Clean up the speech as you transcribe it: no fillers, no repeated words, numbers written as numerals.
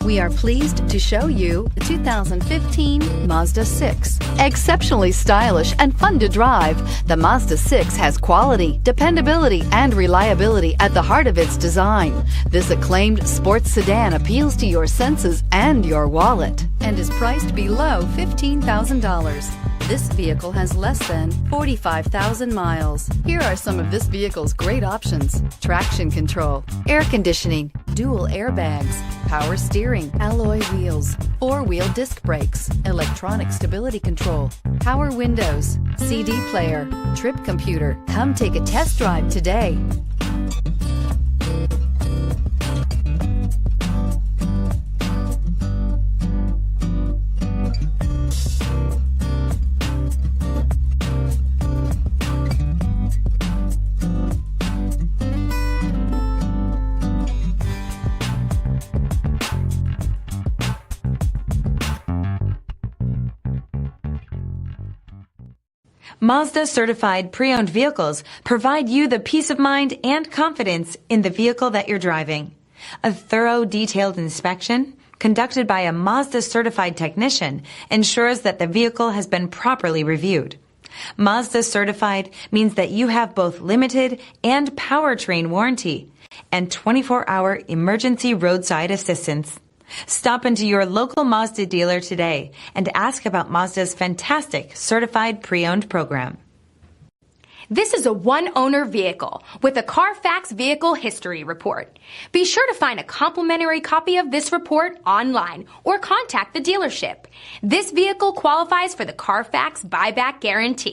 We are pleased to show you the 2015 Mazda 6. Exceptionally stylish and fun to drive, the Mazda 6 has quality, dependability, and reliability at the heart of its design. This acclaimed sports sedan appeals to your senses and your wallet and is priced below $15,000. This vehicle has less than 45,000 miles. Here are some of this vehicle's great options: traction control, air conditioning, dual airbags, power steering, alloy wheels, four-wheel disc brakes, electronic stability control, power windows, CD player, trip computer. Come take a test drive today. Mazda certified pre-owned vehicles provide you the peace of mind and confidence in the vehicle that you're driving. A thorough, detailed inspection conducted by a Mazda certified technician ensures that the vehicle has been properly reviewed. Mazda certified means that you have both limited and powertrain warranty and 24-hour emergency roadside assistance. Stop into your local Mazda dealer today and ask about Mazda's fantastic certified pre-owned program. This is a one-owner vehicle with a Carfax Vehicle History Report. Be sure to find a complimentary copy of this report online or contact the dealership. This vehicle qualifies for the Carfax Buyback Guarantee.